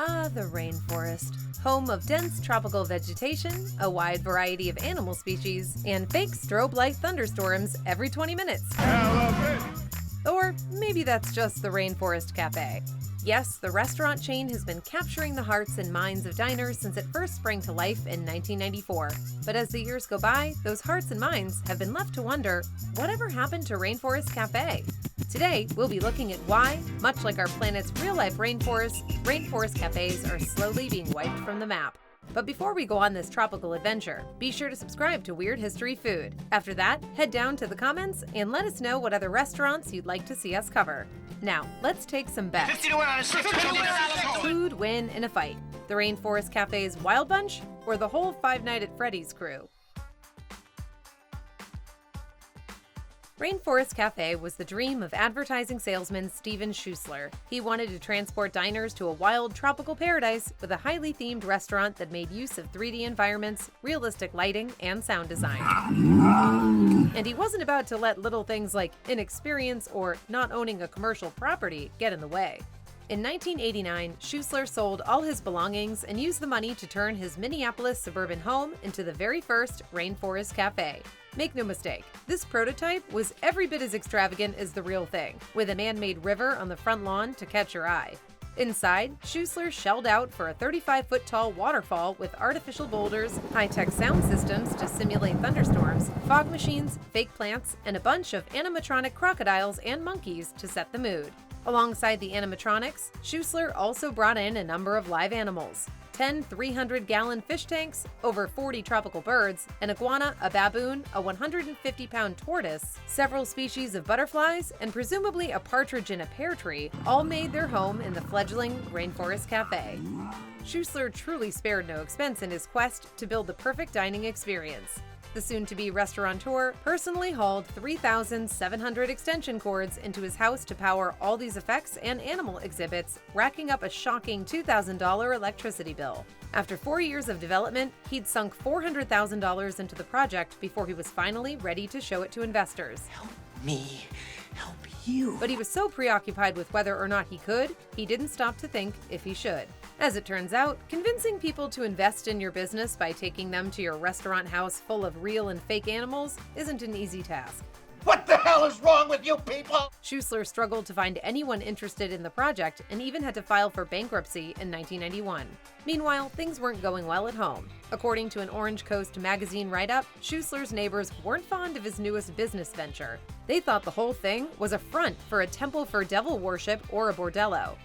The rainforest. Home of dense tropical vegetation, a wide variety of animal species, and fake strobe light thunderstorms every 20 minutes. Or maybe that's just the Rainforest Cafe. Yes, the restaurant chain has been capturing the hearts and minds of diners since it first sprang to life in 1994. But as the years go by, those hearts and minds have been left to wonder, whatever happened to Rainforest Cafe? Today, we'll be looking at why, much like our planet's real-life rainforests, rainforest cafes are slowly being wiped from the map. But before we go on this tropical adventure, be sure to subscribe to Weird History Food. After that, head down to the comments and let us know what other restaurants you'd like to see us cover. Now, let's take some bets. Who'd win in a fight? The Rainforest Cafe's Wild Bunch or the whole Five Nights at Freddy's crew? Rainforest Cafe was the dream of advertising salesman Stephen Schussler. He wanted to transport diners to a wild, tropical paradise with a highly themed restaurant that made use of 3D environments, realistic lighting, and sound design. And he wasn't about to let little things like inexperience or not owning a commercial property get in the way. In 1989, Schussler sold all his belongings and used the money to turn his Minneapolis suburban home into the very first Rainforest Cafe. Make no mistake, this prototype was every bit as extravagant as the real thing, with a man-made river on the front lawn to catch your eye. Inside, Schussler shelled out for a 35-foot-tall waterfall with artificial boulders, high-tech sound systems to simulate thunderstorms, fog machines, fake plants, and a bunch of animatronic crocodiles and monkeys to set the mood. Alongside the animatronics, Schussler also brought in a number of live animals. 10 300-gallon fish tanks, over 40 tropical birds, an iguana, a baboon, a 150-pound tortoise, several species of butterflies, and presumably a partridge in a pear tree, all made their home in the fledgling Rainforest Cafe. Schussler truly spared no expense in his quest to build the perfect dining experience. The soon-to-be restaurateur personally hauled 3,700 extension cords into his house to power all these effects and animal exhibits, racking up a shocking $2,000 electricity bill. After 4 years of development, he'd sunk $400,000 into the project before he was finally ready to show it to investors. Help me help you. But he was so preoccupied with whether or not he could, he didn't stop to think if he should. As it turns out, convincing people to invest in your business by taking them to your restaurant house full of real and fake animals isn't an easy task. What the hell is wrong with you people? Schussler struggled to find anyone interested in the project and even had to file for bankruptcy in 1991. Meanwhile, things weren't going well at home. According to an Orange Coast magazine write-up, Schussler's neighbors weren't fond of his newest business venture. They thought the whole thing was a front for a temple for devil worship or a bordello.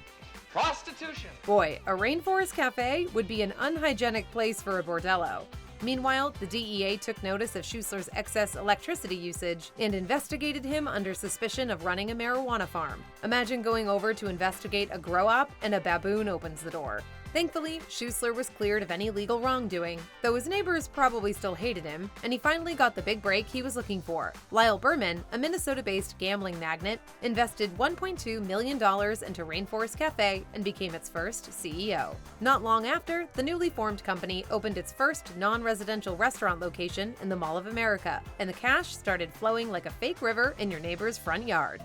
Prostitution. Boy, a Rainforest Cafe would be an unhygienic place for a bordello. Meanwhile, the DEA took notice of Schussler's excess electricity usage and investigated him under suspicion of running a marijuana farm. Imagine going over to investigate a grow-op and a baboon opens the door. Thankfully, Schussler was cleared of any legal wrongdoing, though his neighbors probably still hated him, and he finally got the big break he was looking for. Lyle Berman, a Minnesota-based gambling magnate, invested $1.2 million into Rainforest Cafe and became its first CEO. Not long after, the newly formed company opened its first non-residential restaurant location in the Mall of America, and the cash started flowing like a fake river in your neighbor's front yard.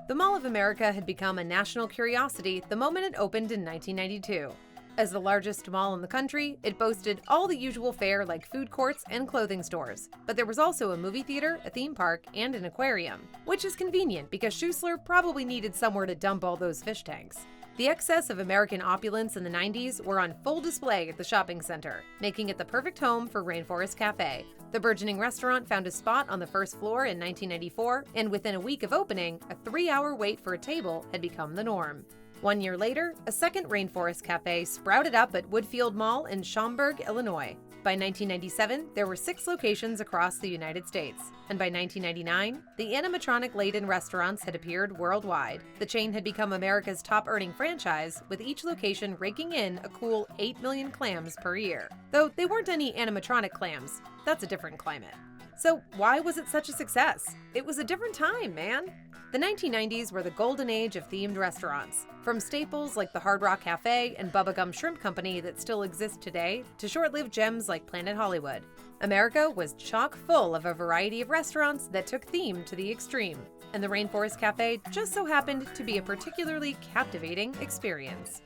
The Mall of America had become a national curiosity the moment it opened in 1992. As the largest mall in the country, it boasted all the usual fare like food courts and clothing stores. But there was also a movie theater, a theme park, and an aquarium, which is convenient because Schussler probably needed somewhere to dump all those fish tanks. The excess of American opulence in the 90s were on full display at the shopping center, making it the perfect home for Rainforest Cafe. The burgeoning restaurant found a spot on the first floor in 1994, and within a week of opening, a 3-hour wait for a table had become the norm. 1 year later, a second Rainforest Cafe sprouted up at Woodfield Mall in Schaumburg, Illinois. By 1997, there were 6 locations across the United States, and by 1999, the animatronic-laden restaurants had appeared worldwide. The chain had become America's top-earning franchise, with each location raking in a cool 8 million clams per year. Though they weren't any animatronic clams. That's a different climate. So why was it such a success? It was a different time, man. The 1990s were the golden age of themed restaurants. From staples like the Hard Rock Cafe and Bubba Gum Shrimp Company that still exist today, to short-lived gems like Planet Hollywood. America was chock full of a variety of restaurants that took theme to the extreme. and the Rainforest Cafe just so happened to be a particularly captivating experience.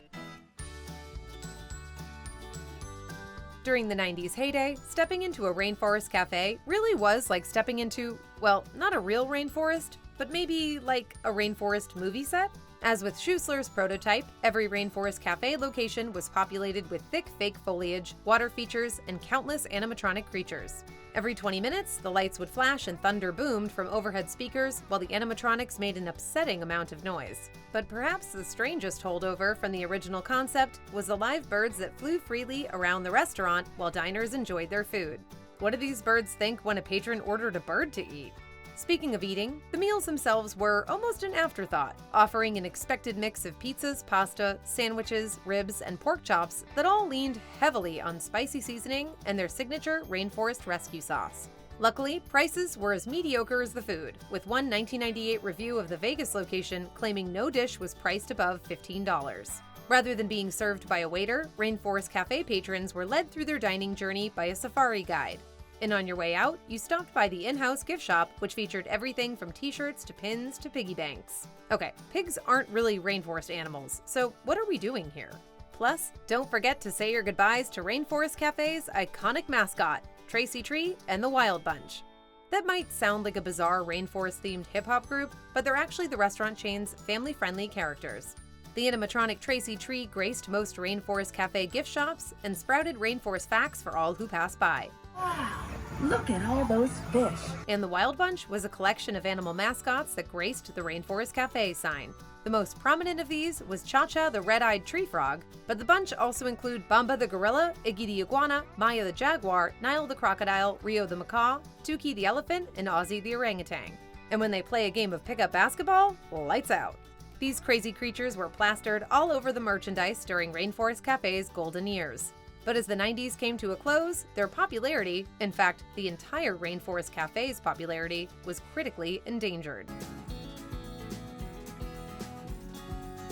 During the 90s heyday, stepping into a Rainforest Cafe really was like stepping into, well, not a real rainforest, but maybe like a rainforest movie set. As with Schussler's prototype, every Rainforest Cafe location was populated with thick fake foliage, water features, and countless animatronic creatures. Every 20 minutes, the lights would flash and thunder boomed from overhead speakers, while the animatronics made an upsetting amount of noise. But perhaps the strangest holdover from the original concept was the live birds that flew freely around the restaurant while diners enjoyed their food. What did these birds think when a patron ordered a bird to eat? Speaking of eating, the meals themselves were almost an afterthought, offering an expected mix of pizzas, pasta, sandwiches, ribs, and pork chops that all leaned heavily on spicy seasoning and their signature Rainforest Rescue sauce. Luckily, prices were as mediocre as the food, with one 1998 review of the Vegas location claiming no dish was priced above $15. Rather than being served by a waiter, Rainforest Cafe patrons were led through their dining journey by a safari guide. And on your way out, you stopped by the in-house gift shop, which featured everything from t-shirts to pins to piggy banks. Okay, pigs aren't really rainforest animals, so what are we doing here? Plus, don't forget to say your goodbyes to Rainforest Cafe's iconic mascot, Tracy Tree and the Wild Bunch. That might sound like a bizarre rainforest-themed hip-hop group, but they're actually the restaurant chain's family-friendly characters. The animatronic Tracy Tree graced most Rainforest Cafe gift shops and sprouted rainforest facts for all who pass by. Wow, look at all those fish. And the Wild Bunch was a collection of animal mascots that graced the Rainforest Cafe sign. The most prominent of these was Cha-Cha the red-eyed tree frog, but the bunch also include Bamba the gorilla, Iggy the iguana, Maya the jaguar, Nile the crocodile, Rio the macaw, Tuki the elephant, and Ozzy the orangutan. And when they play a game of pickup basketball, lights out. These crazy creatures were plastered all over the merchandise during Rainforest Cafe's golden years. But as the 90s came to a close, their popularity, in fact, the entire Rainforest Cafe's popularity, was critically endangered.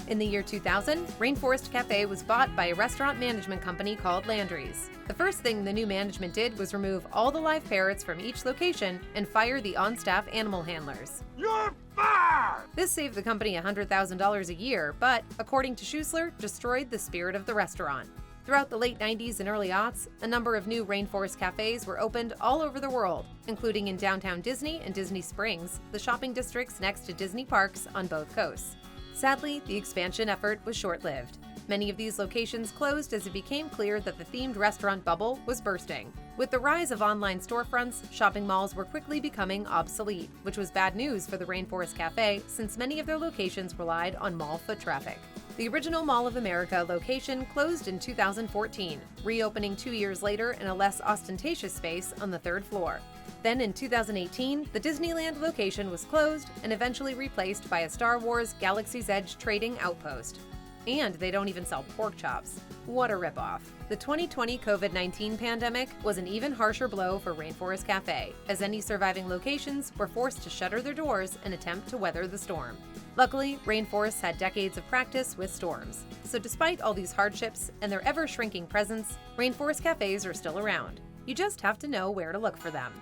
In the year 2000, Rainforest Cafe was bought by a restaurant management company called Landry's. The first thing the new management did was remove all the live parrots from each location and fire the on-staff animal handlers. You're fired! This saved the company $100,000 a year, but, according to Schussler, destroyed the spirit of the restaurant. Throughout the late 90s and early aughts, a number of new Rainforest Cafes were opened all over the world, including in downtown Disney and Disney Springs, the shopping districts next to Disney parks on both coasts. Sadly, the expansion effort was short-lived. Many of these locations closed as it became clear that the themed restaurant bubble was bursting. With the rise of online storefronts, shopping malls were quickly becoming obsolete, which was bad news for the Rainforest Cafe since many of their locations relied on mall foot traffic. The original Mall of America location closed in 2014, reopening 2 years later in a less ostentatious space on the third floor. Then in 2018, the Disneyland location was closed and eventually replaced by a Star Wars Galaxy's Edge trading outpost. And they don't even sell pork chops. What a ripoff. The 2020 COVID-19 pandemic was an even harsher blow for Rainforest Cafe, as any surviving locations were forced to shutter their doors and attempt to weather the storm. Luckily, rainforests had decades of practice with storms, so despite all these hardships and their ever-shrinking presence, Rainforest Cafes are still around. You just have to know where to look for them.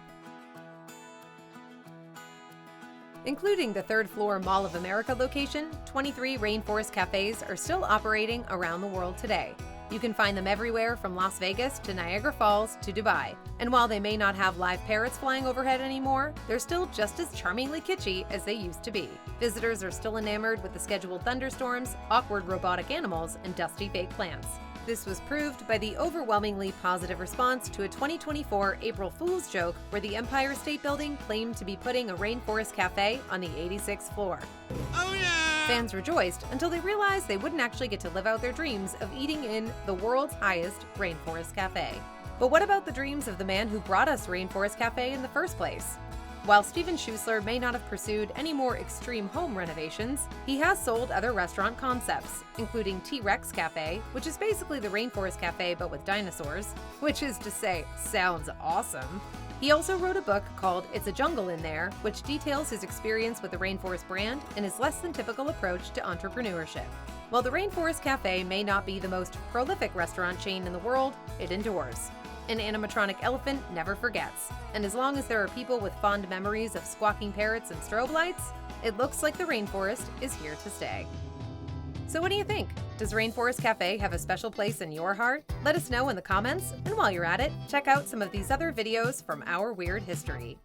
Including the third-floor Mall of America location, 23 Rainforest Cafes are still operating around the world today. You can find them everywhere from Las Vegas to Niagara Falls to Dubai. And while they may not have live parrots flying overhead anymore, they're still just as charmingly kitschy as they used to be. Visitors are still enamored with the scheduled thunderstorms, awkward robotic animals, and dusty fake plants. This was proved by the overwhelmingly positive response to a 2024 April Fool's joke where the Empire State Building claimed to be putting a Rainforest Cafe on the 86th floor. Oh yeah! Fans rejoiced until they realized they wouldn't actually get to live out their dreams of eating in the world's highest Rainforest Cafe. But what about the dreams of the man who brought us Rainforest Cafe in the first place? While Stephen Schussler may not have pursued any more extreme home renovations, he has sold other restaurant concepts, including T-Rex Cafe, which is basically the Rainforest Cafe but with dinosaurs, which is to say, sounds awesome. He also wrote a book called It's a Jungle in There, which details his experience with the Rainforest brand and his less than typical approach to entrepreneurship. While the Rainforest Cafe may not be the most prolific restaurant chain in the world, it endures. An animatronic elephant never forgets, and as long as there are people with fond memories of squawking parrots and strobe lights, It looks like the rainforest is here to stay. So what do you think? Does Rainforest Cafe have a special place in your heart? Let us know in the comments, and while you're at it, check out some of these other videos from our weird history.